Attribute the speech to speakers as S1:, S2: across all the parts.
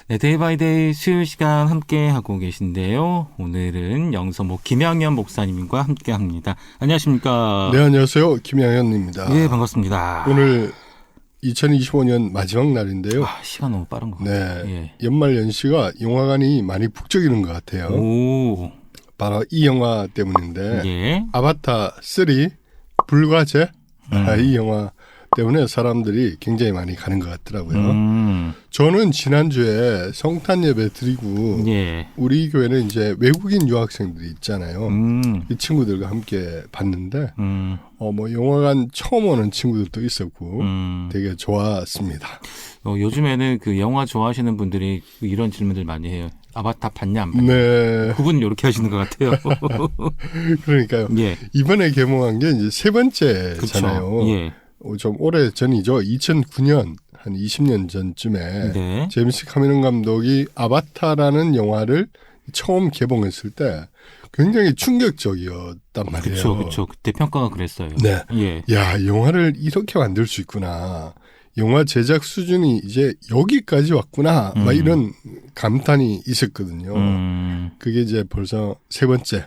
S1: 네, 데이바이데이 수요일 시간 함께 하고 계신데요. 오늘은 영서모 김양현 목사님과 함께 합니다. 안녕하십니까?
S2: 네, 안녕하세요. 김양현입니다.
S1: 네, 반갑습니다.
S2: 오늘 2025년 마지막 날인데요.
S1: 시간 너무 빠른 것
S2: 네,
S1: 같아요. 예.
S2: 연말 연시가 영화관이 많이 북적이는 것 같아요.
S1: 오,
S2: 바로 이 영화 때문인데
S1: 예.
S2: 아바타 3 불과제 이 영화 때문에 사람들이 굉장히 많이 가는 것 같더라고요. 저는 지난주에 성탄 예배 드리고
S1: 예.
S2: 우리 교회는 이제 외국인 유학생들이 있잖아요. 이 친구들과 함께 봤는데 뭐 영화관 처음 오는 친구들도 있었고 되게 좋았습니다.
S1: 요즘에는 그 영화 좋아하시는 분들이 이런 질문들 많이 해요. 아바타 봤냐 안 봤냐?
S2: 네.
S1: 그분 이렇게 하시는 것 같아요.
S2: 그러니까요.
S1: 예.
S2: 이번에 개봉한 게 이제 세 번째잖아요.
S1: 그쵸. 예.
S2: 좀 오래 전이죠. 2009년 한 20년 전쯤에
S1: 네.
S2: 제임스 카메론 감독이 아바타라는 영화를 처음 개봉했을 때 굉장히 충격적이었단 말이에요.
S1: 그렇죠. 그때 평가가 그랬어요.
S2: 네.
S1: 예.
S2: 야, 영화를 이렇게 만들 수 있구나. 영화 제작 수준이 이제 여기까지 왔구나. 막 이런 감탄이 있었거든요. 그게 이제 벌써 세 번째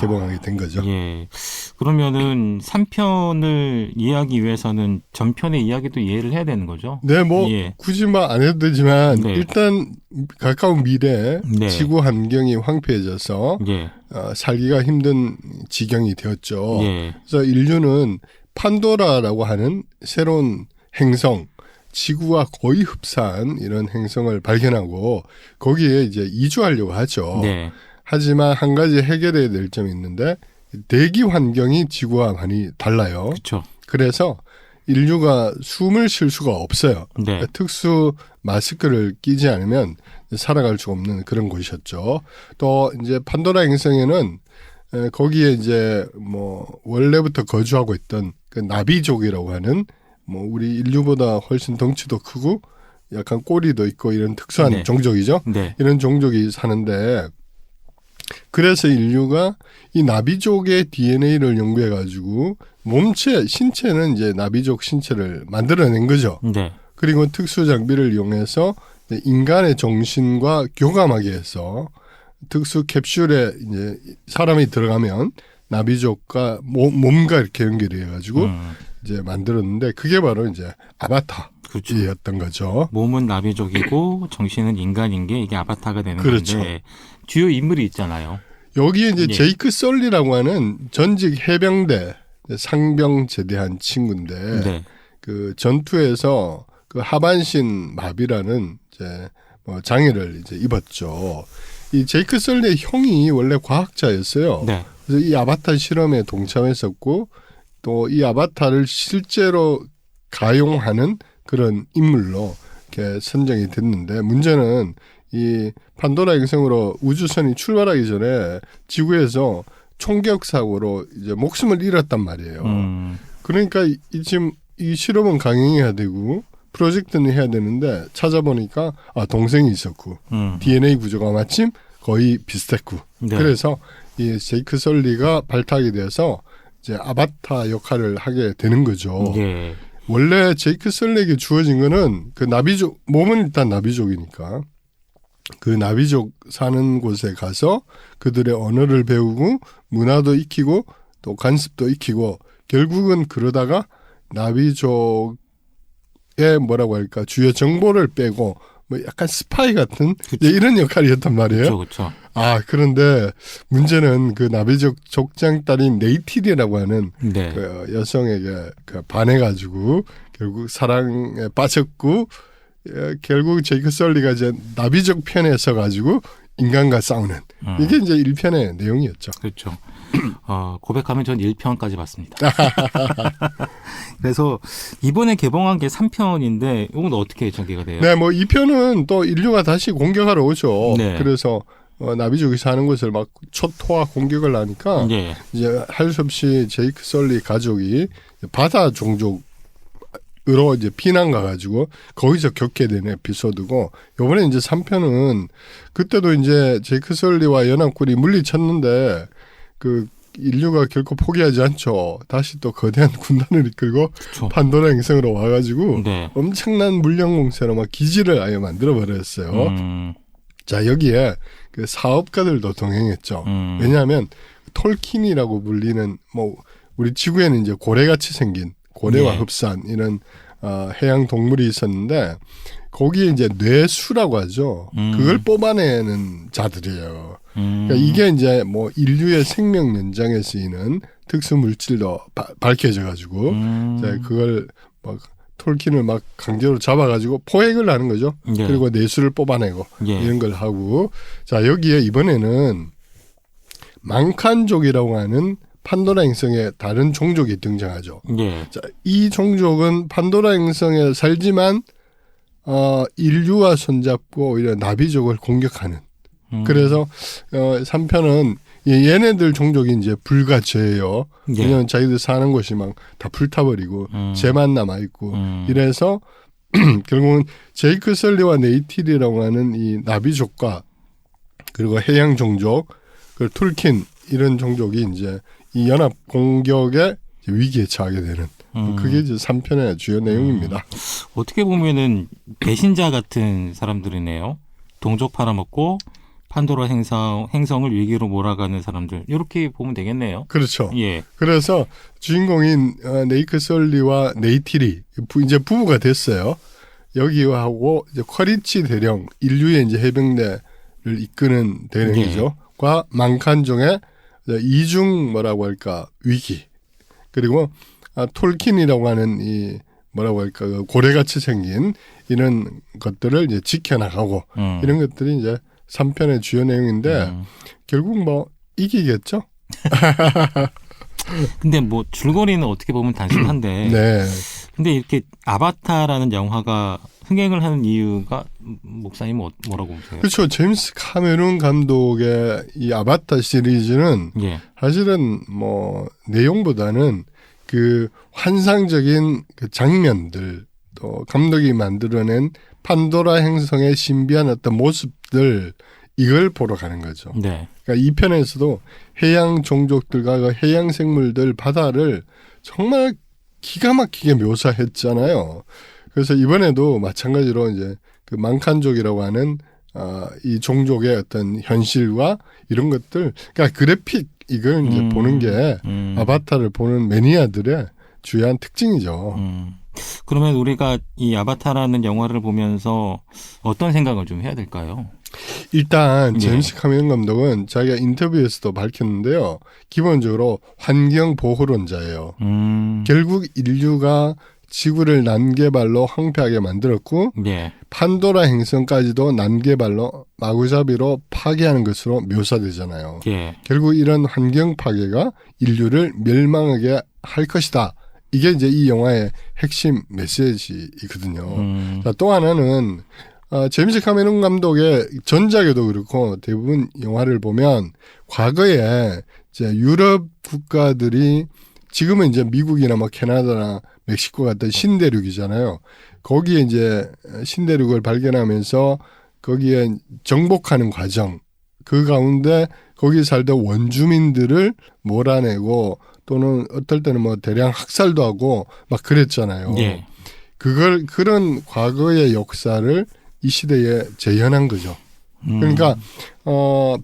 S2: 개봉하게 된 거죠.
S1: 예. 그러면은 3편을 이해하기 위해서는 전편의 이야기도 이해를 해야 되는 거죠?
S2: 네, 뭐
S1: 예.
S2: 굳이 말 안 해도 되지만
S1: 네.
S2: 일단 가까운 미래
S1: 네.
S2: 지구 환경이 황폐해져서
S1: 예.
S2: 살기가 힘든 지경이 되었죠.
S1: 예.
S2: 그래서 인류는 판도라라고 하는 새로운 행성, 지구와 거의 흡사한 이런 행성을 발견하고 거기에 이제 이주하려고 하죠.
S1: 네.
S2: 하지만 한 가지 해결해야 될 점이 있는데 대기 환경이 지구와 많이 달라요.
S1: 그렇죠.
S2: 그래서 인류가 숨을 쉴 수가 없어요.
S1: 네.
S2: 그러니까 특수 마스크를 끼지 않으면 살아갈 수 없는 그런 곳이었죠. 또 이제 판도라 행성에는 거기에 이제 뭐 원래부터 거주하고 있던 그 나비족이라고 하는 뭐 우리 인류보다 훨씬 덩치도 크고 약간 꼬리도 있고 이런 특수한
S1: 네.
S2: 종족이죠.
S1: 네.
S2: 이런 종족이 사는데 그래서 인류가 이 나비족의 DNA를 연구해 가지고 신체는 이제 나비족 신체를 만들어낸 거죠.
S1: 네.
S2: 그리고 특수 장비를 이용해서 인간의 정신과 교감하게 해서 특수 캡슐에 이제 사람이 들어가면 나비족과 몸과 이렇게 연결해 가지고 이제 만들었는데 그게 바로 이제 아바타였던
S1: 그렇죠.
S2: 거죠.
S1: 몸은 나비족이고 정신은 인간인 게 이게 아바타가 되는
S2: 그렇죠.
S1: 건데 주요 인물이 있잖아요.
S2: 여기에 이제
S1: 예.
S2: 제이크 설리라고 하는 전직 해병대 상병 제대한 친구인데
S1: 네.
S2: 그 전투에서 그 하반신 마비라는 이제 뭐 장애를 이제 입었죠. 이 제이크 설리의 형이 원래 과학자였어요.
S1: 네.
S2: 그래서 이 아바타 실험에 동참했었고 또 이 아바타를 실제로 가용하는 그런 인물로 이렇게 선정이 됐는데 문제는 이 판도라 행성으로 우주선이 출발하기 전에 지구에서 총격 사고로 이제 목숨을 잃었단 말이에요. 그러니까 지금 이 실험은 강행해야 되고 프로젝트는 해야 되는데 찾아보니까 동생이 있었고 DNA 구조가 마침 거의 비슷했고
S1: 네.
S2: 그래서 이 제이크 설리가 발탁이 돼서 이제 아바타 역할을 하게 되는 거죠.
S1: 예.
S2: 원래 제이크 설리에게 주어진 거는 그 나비족 몸은 일단 나비족이니까 그 나비족 사는 곳에 가서 그들의 언어를 배우고 문화도 익히고 또 관습도 익히고 결국은 그러다가 나비족의 뭐라고 할까 주요 정보를 빼고 뭐 약간 스파이 같은 이런 역할이었단 말이에요.
S1: 그렇죠.
S2: 그런데 문제는 그 나비족 족장 딸인 네이티리라고 하는
S1: 네.
S2: 그 여성에게 반해가지고 결국 사랑에 빠졌고 결국 제이크 설리가 이제 나비족 편에 서가지고 인간과 싸우는 이게 이제 1편의 내용이었죠.
S1: 그렇죠. 고백하면 전 1편까지 봤습니다. 그래서 이번에 개봉한 게 3편인데 이건 어떻게 전개가 돼요?
S2: 네, 뭐 2편은 또 인류가 다시 공격하러 오죠.
S1: 네.
S2: 그래서 나비족이 사는 곳을 막 초토화 공격을 하니까
S1: 예.
S2: 이제 할 수 없이 제이크 설리 가족이 바다 종족으로 이제 피난 가가지고 거기서 겪게 된 에피소드고 이번에 이제 3편은 그때도 이제 제이크 설리와 연합군이 물리쳤는데 그 인류가 결코 포기하지 않죠. 다시 또 거대한 군단을 이끌고
S1: 그쵸.
S2: 판도라 행성으로 와가지고
S1: 네.
S2: 엄청난 물량 공세로 막 기지를 아예 만들어 버렸어요. 자, 여기에 그 사업가들도 동행했죠. 왜냐하면 톨킨이라고 불리는 뭐 우리 지구에는 이제 고래같이 생긴 고래와
S1: 예.
S2: 흡사한 이런 해양 동물이 있었는데 거기에 이제 뇌수라고 하죠. 그걸 뽑아내는 자들이에요. 그러니까 이게 이제 뭐 인류의 생명 연장에 쓰이는 특수 물질로 밝혀져 가지고 그걸 막 톨킨을 막 강제로 잡아가지고 포획을 하는 거죠.
S1: 예.
S2: 그리고 뇌수를 뽑아내고
S1: 예.
S2: 이런 걸 하고 자 여기에 이번에는 망칸족이라고 하는 판도라 행성의 다른 종족이 등장하죠.
S1: 예.
S2: 자, 이 종족은 판도라 행성에 살지만 인류와 손잡고 오히려 나비족을 공격하는. 그래서 3편은 얘네들 종족이 이제 불가죄예요.
S1: 예.
S2: 왜냐하면 자기들 사는 곳이 막 다 불타버리고 재만 남아 있고 이래서 결국은 제이크 설리와 네이티리라고 하는 이 나비족과 그리고 해양 종족, 그 툴킨 이런 종족이 이제 이 연합 공격의 위기에 처하게 되는 그게 이제 3편의 주요 내용입니다.
S1: 어떻게 보면은 배신자 같은 사람들이네요. 동족 팔아먹고 판도라 행성을 위기로 몰아가는 사람들 이렇게 보면 되겠네요.
S2: 그렇죠.
S1: 예.
S2: 그래서 주인공인 네이크 설리와 네이티리 이제 부부가 됐어요. 여기하고 이제 쿼리치 대령 인류의 이제 해병대를 이끄는 대령이죠. 과 망칸종의 이중 뭐라고 할까 위기 그리고 톨킨이라고 하는 이 뭐라고 할까 그 고래같이 생긴 이런 것들을 이제 지켜나가고 이런 것들이 이제 3편의 주요 내용인데 결국 뭐 이기겠죠.
S1: 근데 뭐 줄거리는 어떻게 보면 단순한데
S2: 네.
S1: 근데 이렇게 아바타라는 영화가 흥행을 하는 이유가 목사님은 뭐라고 보세요?
S2: 그렇죠. 제임스 카메론 감독의 이 아바타 시리즈는
S1: 예.
S2: 사실은 뭐 내용보다는 그 환상적인 그 장면들 또 감독이 만들어낸 판도라 행성의 신비한 어떤 모습들 이걸 보러 가는 거죠.
S1: 네.
S2: 그러니까 이 편에서도 해양 종족들과 그 해양 생물들 바다를 정말 기가 막히게 묘사했잖아요. 그래서 이번에도 마찬가지로 이제 그 망칸족이라고 하는 이 종족의 어떤 현실과 이런 것들, 그러니까 그래픽 이걸 이제 보는 게 아바타를 보는 매니아들의 주요한 특징이죠.
S1: 그러면 우리가 이 아바타라는 영화를 보면서 어떤 생각을 좀 해야 될까요?
S2: 일단 제임스 카메론 감독은 자기가 인터뷰에서도 밝혔는데요. 기본적으로 환경 보호론자예요. 결국 인류가 지구를 난개발로 황폐하게 만들었고
S1: 예.
S2: 판도라 행성까지도 난개발로 마구잡이로 파괴하는 것으로 묘사되잖아요.
S1: 예.
S2: 결국 이런 환경 파괴가 인류를 멸망하게 할 것이다. 이게 이제 이 영화의 핵심 메시지이거든요. 자, 또 하나는 제임스 카메론 감독의 전작에도 그렇고 대부분 영화를 보면 과거에 이제 유럽 국가들이 지금은 이제 미국이나 뭐 캐나다나 멕시코 같은 신대륙이잖아요. 거기에 이제 신대륙을 발견하면서 거기에 정복하는 과정, 그 가운데 거기 살던 원주민들을 몰아내고 또는 어떨 때는 뭐 대량 학살도 하고 막 그랬잖아요.
S1: 예.
S2: 그런 과거의 역사를 이 시대에 재현한 거죠. 그러니까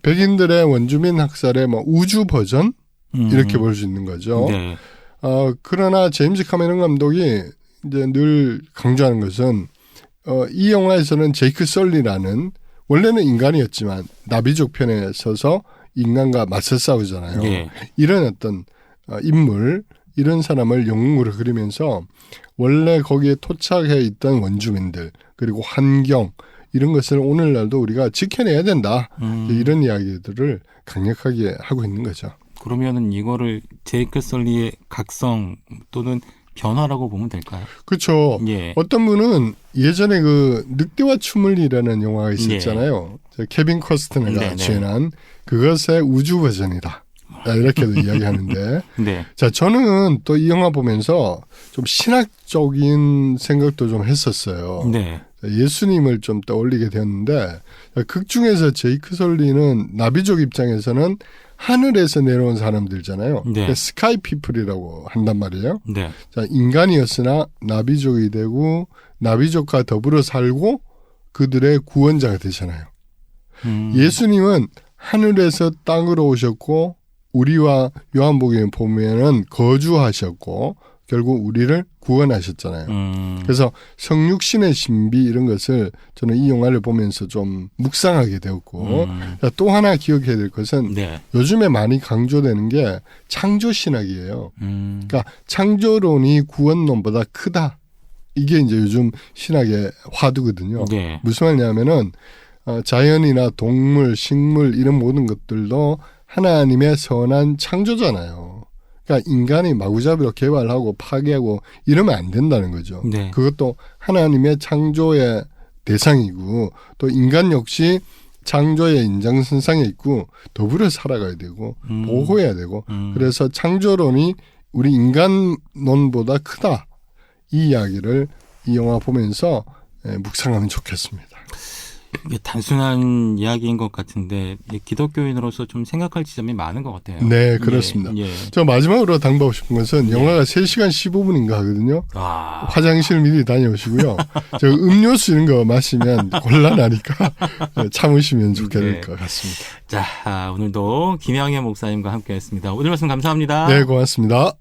S2: 백인들의 원주민 학살의 뭐 우주 버전 이렇게 볼 수 있는 거죠.
S1: 네.
S2: 그러나 제임스 카메론 감독이 이제 늘 강조하는 것은 이 영화에서는 제이크 설리라는 원래는 인간이었지만 나비족 편에 서서 인간과 맞서 싸우잖아요.
S1: 예.
S2: 이런 어떤 인물, 이런 사람을 영웅으로 그리면서 원래 거기에 토착해 있던 원주민들 그리고 환경 이런 것을 오늘날도 우리가 지켜내야 된다. 이런 이야기들을 강력하게 하고 있는 거죠.
S1: 그러면은 이거를 제이크 설리의 각성 또는 변화라고 보면 될까요?
S2: 그렇죠.
S1: 예.
S2: 어떤 분은 예전에 그 늑대와 춤을이라는 영화가 있었잖아요. 케빈 커스트너가
S1: 네네.
S2: 주연한 그것의 우주 버전이다. 이렇게도 이야기하는데
S1: 네.
S2: 자 저는 또 이 영화 보면서 좀 신학적인 생각도 좀 했었어요.
S1: 네.
S2: 예수님을 좀 떠올리게 되었는데 극 중에서 제이크 솔리는 나비족 입장에서는 하늘에서 내려온 사람들잖아요.
S1: 네.
S2: 스카이 피플이라고 한단 말이에요.
S1: 네.
S2: 자, 인간이었으나 나비족이 되고 나비족과 더불어 살고 그들의 구원자가 되잖아요. 예수님은 하늘에서 땅으로 오셨고 우리와 요한복음에 보면은 거주하셨고 결국 우리를 구원하셨잖아요. 그래서 성육신의 신비 이런 것을 저는 이 영화를 보면서 좀 묵상하게 되었고 또 하나 기억해야 될 것은
S1: 네.
S2: 요즘에 많이 강조되는 게 창조신학이에요. 그러니까 창조론이 구원론보다 크다. 이게 이제 요즘 신학의 화두거든요.
S1: 네.
S2: 무슨 말이냐면은 자연이나 동물, 식물 이런 모든 것들도 하나님의 선한 창조잖아요. 그러니까 인간이 마구잡이로 개발하고 파괴하고 이러면 안 된다는 거죠.
S1: 네.
S2: 그것도 하나님의 창조의 대상이고 또 인간 역시 창조의 인장선상에 있고 더불어 살아가야 되고 보호해야 되고 그래서 창조론이 우리 인간론보다 크다. 이 이야기를 이 영화 보면서 묵상하면 좋겠습니다.
S1: 이게 단순한 이야기인 것 같은데 기독교인으로서 좀 생각할 지점이 많은 것 같아요.
S2: 네, 그렇습니다.
S1: 예.
S2: 저 마지막으로 당부하고 싶은 것은 영화가 3시간 15분인가 하거든요.
S1: 아.
S2: 화장실 미리 다녀오시고요. 저 음료수 이런 거 마시면 곤란하니까 참으시면 좋게 될 것 같습니다.
S1: 자, 오늘도 김양현 목사님과 함께했습니다. 오늘 말씀 감사합니다.
S2: 네, 고맙습니다.